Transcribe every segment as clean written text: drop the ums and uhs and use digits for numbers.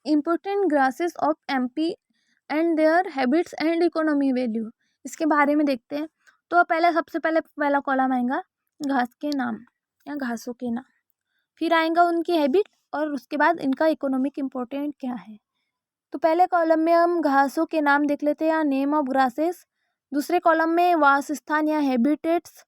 Important grasses of MP and their habits and economy value, इसके बारे में देखते हैं। तो सबसे पहले पहला कॉलम आएगा घास के नाम या घासों के नाम, फिर आएगा उनकी हैबिट और उसके बाद इनका इकोनॉमिक इम्पोर्टेंट क्या है। तो पहले कॉलम में हम घासों के नाम देख लेते हैं या नेम ऑफ ग्रासेस, दूसरे कॉलम में वास स्थान या हैबिटेट्स,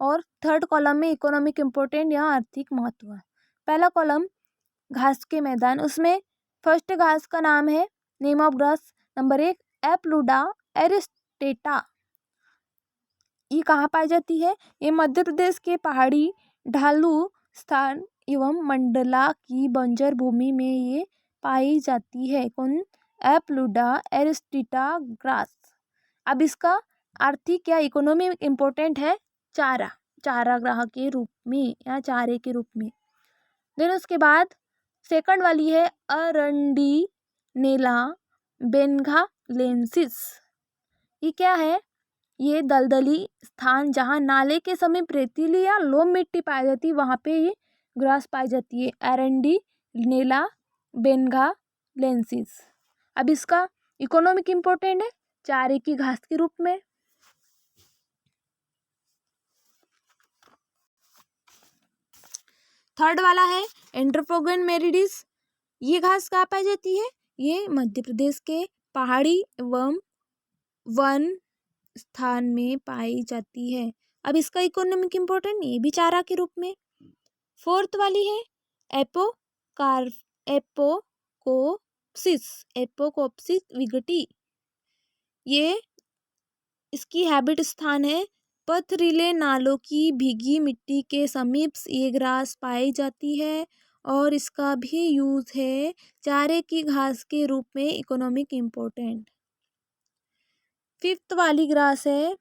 और थर्ड कॉलम में इकोनॉमिक इम्पोर्टेंट या आर्थिक महत्व। पहला कॉलम घास के मैदान, उसमें फर्स्ट घास का नाम है नेम ऑफ ग्रास नंबर 1 एप्लूडा एरिस्टेटा। ये कहाँ पाई जाती है? ये मध्य प्रदेश के पहाड़ी ढालू स्थान एवं मंडला की बंजर भूमि में ये पाई जाती है। कौन? एप्लूडा एरिस्टेटा ग्रास। अब इसका आर्थिक या इकोनॉमी इम्पोर्टेंट है चारागाह के रूप में या चारे के रूप में। देन उसके बाद सेकंड वाली है अरंडी नेला बेंगालेंसिस। ये क्या है? ये दलदली स्थान जहाँ नाले के समीप रेतीली या लोम मिट्टी पाई जाती है, वहाँ पे ये ग्रास पाई जाती है, एरंडी नेला बेंगालेंसिस। अब इसका इकोनॉमिक इम्पोर्टेंट है चारे की घास के रूप में। थर्ड वाला है एंड्रोपोगन मेरिडिस। ये घास कहाँ पाई जाती है? ये मध्य प्रदेश के पहाड़ी एवं वन स्थान में पाई जाती है। अब इसका इकोनॉमिक इम्पोर्टेंट, ये भी चारा के रूप में। फोर्थ वाली है एपोकोप्सिस विगटी। ये इसकी हैबिट स्थान है पथरीले नालों की भीगी मिट्टी के समीप ये ग्रास पाई जाती है और इसका भी यूज है चारे की घास के रूप में, इकोनॉमिक इम्पोर्टेंट। फिफ्थ वाली ग्रास है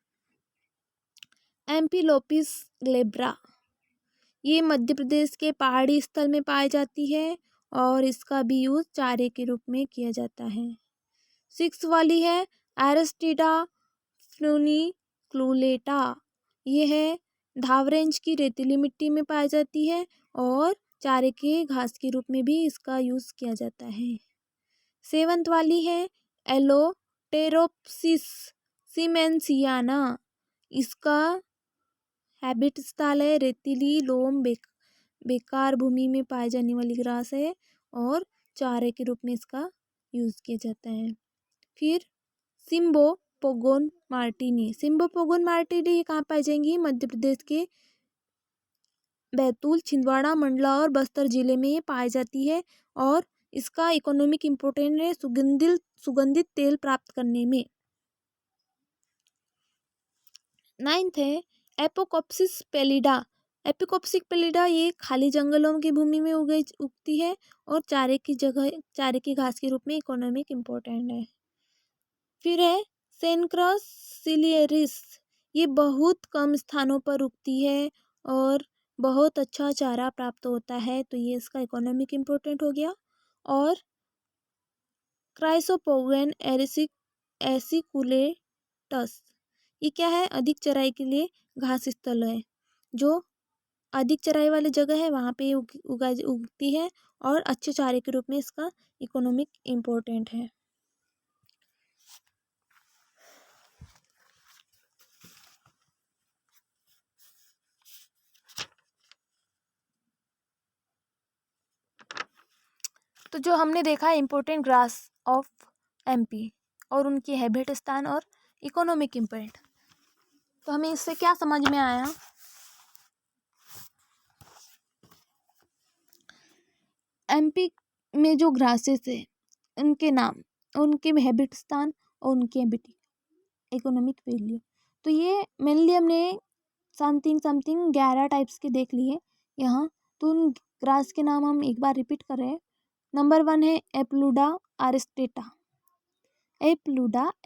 एम्पिलोपिस ग्लेब्रा। ये मध्य प्रदेश के पहाड़ी स्थल में पाई जाती है और इसका भी यूज चारे के रूप में किया जाता है। सिक्स वाली है एरिस्टिडा फ्यूनिक्युलेटा। ये है धावरेंज की रेतीली मिट्टी में पाई जाती है और चारे के घास के रूप में भी इसका यूज किया जाता है। सेवंथ वाली है एलोटेरोप्सिस सीमेंसियाना। इसका हैबिट स्थल है रेतीली लोम बेकार भूमि में पाई जाने वाली ग्रास है और चारे के रूप में इसका यूज किया जाता है। फिर सिम्बोपोगोन मार्टिनी कहाँ पाई जाएंगी? मध्य प्रदेश के बैतूल, छिंदवाड़ा, मंडला और बस्तर जिले में ये पाई जाती है और इसका इकोनॉमिक इम्पोर्टेंट है सुगंधित तेल प्राप्त करने में। नाइन्थ है एपोकोप्सिस पेलिडा। ये खाली जंगलों की भूमि में उगती है और चारे की घास के रूप में इकोनॉमिक इम्पोर्टेंट है। फिर है सेनक्रस सिलियरिस। ये बहुत कम स्थानों पर उगती है और बहुत अच्छा चारा प्राप्त होता है, तो ये इसका इकोनॉमिक इम्पोर्टेंट हो गया। और क्राइसोपोगन एसिकुलेटस, ये क्या है? अधिक चराई के लिए घास स्थल है, जो अधिक चराई वाली जगह है वहाँ पे उगती है और अच्छे चारे के रूप में इसका इकोनॉमिक इम्पोर्टेंट है। तो जो हमने देखा है इम्पोर्टेंट ग्रास ऑफ एमपी और उनकी हैबिट स्थान और इकोनॉमिक इम्पैक्ट, तो हमें इससे क्या समझ में आया? एमपी में जो ग्रासेस है उनके नाम, उनके हैबिट स्थान और उनकी हैबिट इकोनॉमिक वैल्यू, तो ये मेनली हमने समथिंग 11 टाइप्स के देख लिए यहाँ। तो उन ग्रास के नाम हम एक बार रिपीट कर रहे हैं। नंबर 1 है एप्लूडा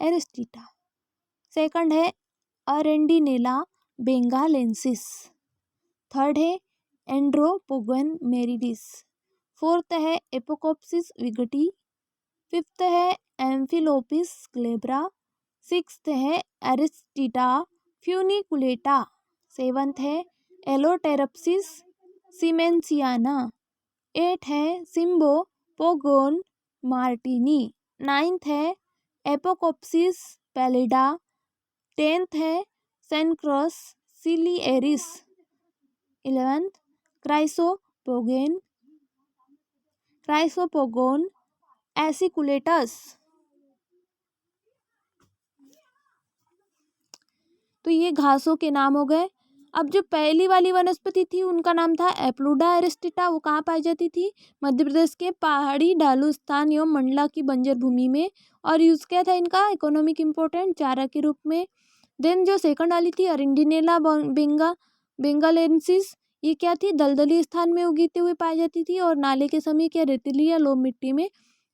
एरिस्टेटा। सेकंड है अरेंडिनेला बेंगालेंसिस। थर्ड है एंड्रोपोगन मेरिडिस। फोर्थ है एपोकोप्सिस विगटी। फिफ्थ है एम्फिलोपिस ग्लेब्रा। सिक्स्थ है एरिस्टिडा फ्यूनिकुलेटा। सेवंथ है एलोटेरप्सिस सीमेंसियाना। 8 है सिम्बोपोगोन मार्टिनी। 9th है एपोकोप्सिस पैलिडा। 10th है सेनक्रस सिलिएरिस। 11th क्राइसोपोगोन एसिकुलेटस। तो ये घासों के नाम हो गए। अब जो पहली वाली वनस्पति थी उनका नाम था एप्लूडा एरिस्टिटा। वो कहाँ पाई जाती थी? मध्य प्रदेश के पहाड़ी ढालू स्थान एवं मंडला की बंजर भूमि में। और यूज क्या था इनका? इकोनॉमिक इम्पोर्टेंट, चारा के रूप में। देन जो सेकंड वाली थी अरिंडिनेला बेंगालेंसिस, ये क्या थी? दलदली स्थान में उगती हुई पाई जाती थी और नाले के समीप या रेतीली या लोम मिट्टी में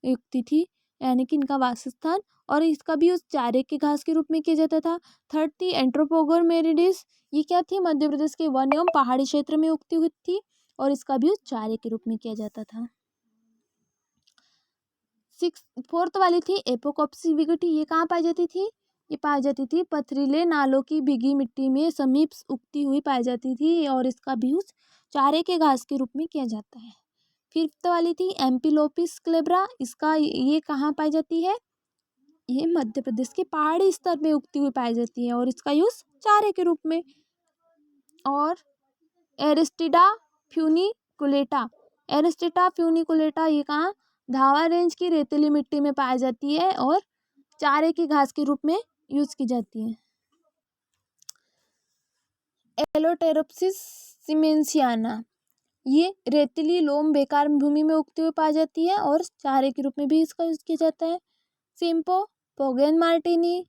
उगती थी, यानी कि इनका वासस्थान। और इसका भी उस चारे के घास के रूप में किया जाता था। थर्ड थी एंट्रोपोगोन मेरिडिस। ये क्या थी? मध्य प्रदेश के वन एवं पहाड़ी क्षेत्र में उगती हुई थी और इसका भी उस चारे के रूप में किया जाता था। फोर्थ वाली थी एपोकॉप्सी विगटी। ये कहाँ पाई जाती थी? ये पाई जाती थी पथरीले नालों की भीगी मिट्टी में समीप उगती हुई पाई जाती थी और इसका भी यूज चारे के घास के रूप में किया जाता है। फिफ्थ वाली थी एम्पिलोपिस क्लेब्रा। इसका ये कहाँ पाई जाती है? ये मध्य प्रदेश के पहाड़ी स्तर में उगती हुई पाई जाती है और इसका यूज चारे के रूप में। और एरिस्टिडा फ्यूनिकुलेटा। एरिस्टिडा फ्यूनिकुलेटा ये कहाँ? धावा रेंज की रेतीली मिट्टी में पाई जाती है और चारे की घास के रूप में यूज की जाती है। एलोटेरोप्सिस सीमेंसियाना, ये रेतीली लोम बेकार भूमि में उगती हुई पाई जाती है और चारे के रूप में भी इसका यूज किया जाता है। सिम्पो पोगेन मार्टिनी,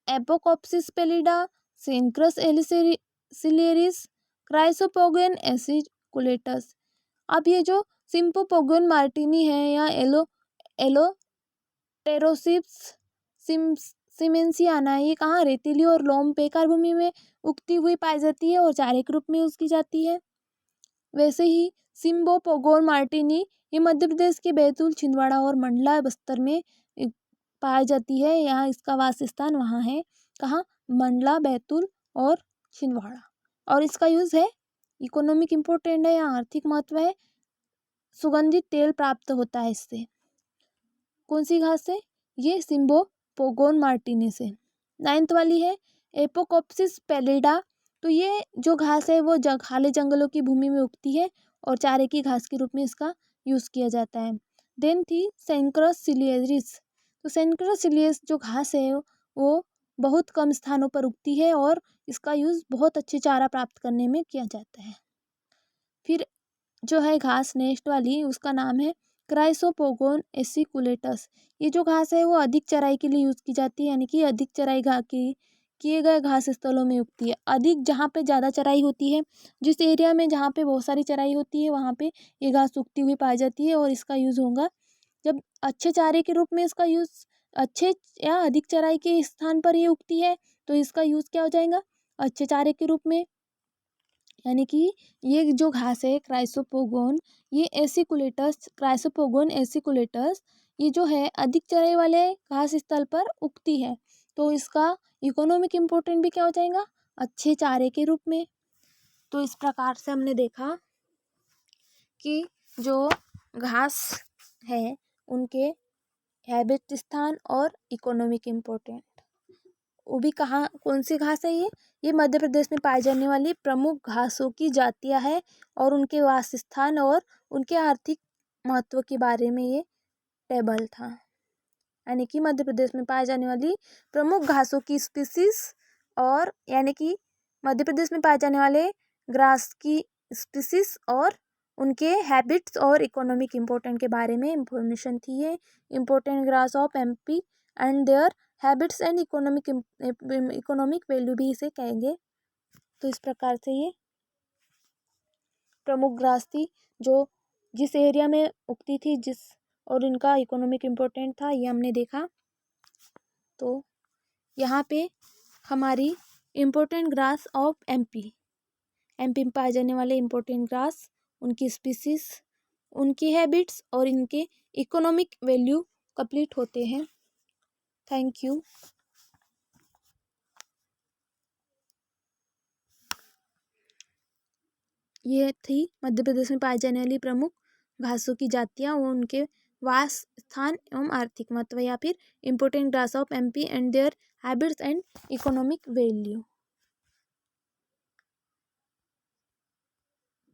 एपोकॉप्सिस पेलिडा, सेनक्रस सिलिएरिस, क्राइसोपोगेन एसिकुलेटस। अब ये जो सिम्पोपोगेन मार्टिनी है या एलोटेरोसिप्स सीमेंसियाना, ये कहाँ? रेतीली और लोम बेकार भूमि में उगती हुई पाई जाती है और चारे के रूप में यूज की जाती है। वैसे ही सिम्बोपोगोन मार्टिनी ये मध्य प्रदेश के बैतूल, छिंदवाड़ा और मंडला बस्तर में पाई जाती है। यहाँ इसका वासस्थान वहाँ है। कहाँ? मंडला, बैतूल और छिंदवाड़ा। और इसका यूज है इकोनॉमिक इम्पोर्टेंट है, यहाँ आर्थिक महत्व है। सुगंधित तेल प्राप्त होता है इससे। कौन सी घास से? ये सिम्बोपोगोन मार्टिनी से। 9th वाली है एपोकॉप्सिस पैलिडा। तो ये जो घास है वो खाली जंगलों की भूमि में उगती है और चारे की घास के रूप में इसका यूज किया जाता है। देन थी सेनक्रस सिलिएरिस। तो सेनक्रस सिलिएरिस जो घास है वो बहुत कम स्थानों पर उगती है और इसका यूज बहुत अच्छे चारा प्राप्त करने में किया जाता है। फिर जो है घास नेक्स्ट वाली, उसका नाम है क्राइसोपोगोन एसिकुलेटस। ये जो घास है वो अधिक चराई के लिए यूज की जाती है, यानी कि अधिक चराई किए गए घास स्थलों में उगती है। अधिक जहाँ पे ज़्यादा चराई होती है, जिस एरिया में जहाँ पे बहुत सारी चराई होती है वहाँ पे ये घास उगती हुई पाई जाती है और इसका यूज होगा जब अच्छे चारे के रूप में इसका यूज अच्छे या अधिक चराई के स्थान पर ये उगती है तो इसका यूज क्या हो जाएगा? अच्छे चारे के रूप में। यानी कि ये जो घास है क्राइसोपोगोन एसिकुलेटस, ये जो है अधिक चराई वाले घास स्थल पर उगती है तो इसका इकोनॉमिक इम्पोर्टेंट भी क्या हो जाएगा? अच्छे चारे के रूप में। तो इस प्रकार से हमने देखा कि जो घास है उनके हैबिट स्थान और इकोनॉमिक इम्पोर्टेंट। वो भी कहाँ? कौन सी घास है ये मध्य प्रदेश में पाई जाने वाली प्रमुख घासों की जातियां है और उनके वासस्थान और उनके आर्थिक महत्व के बारे में ये टेबल था। यानी कि मध्य प्रदेश में पाई जाने वाली प्रमुख घासों की स्पीसीज और यानी कि मध्य प्रदेश में पाए जाने वाले ग्रास की स्पीसीज और उनके हैबिट्स और इकोनॉमिक इम्पोर्टेंट के बारे में इंफॉर्मेशन थी। ये important grass of MP and their habits and economic value भी इसे कहेंगे। तो इस प्रकार से ये प्रमुख ग्रास थी जो जिस एरिया में उगती थी और इनका इकोनॉमिक इम्पोर्टेंट था, ये हमने देखा। तो यहाँ पे हमारी इम्पोर्टेंट ग्रास ऑफ एमपी में पाए जाने वाले इम्पोर्टेंट ग्रास, उनकी स्पीसीज, उनकी हैबिट्स और इनके इकोनॉमिक वैल्यू कंप्लीट होते हैं। Thank you. ये थी मध्य प्रदेश में पाई जाने वाली प्रमुख घासों की जातियाँ और उनके वास स्थान एवं आर्थिक महत्व, या फिर important grass of MP and their habits and economic value.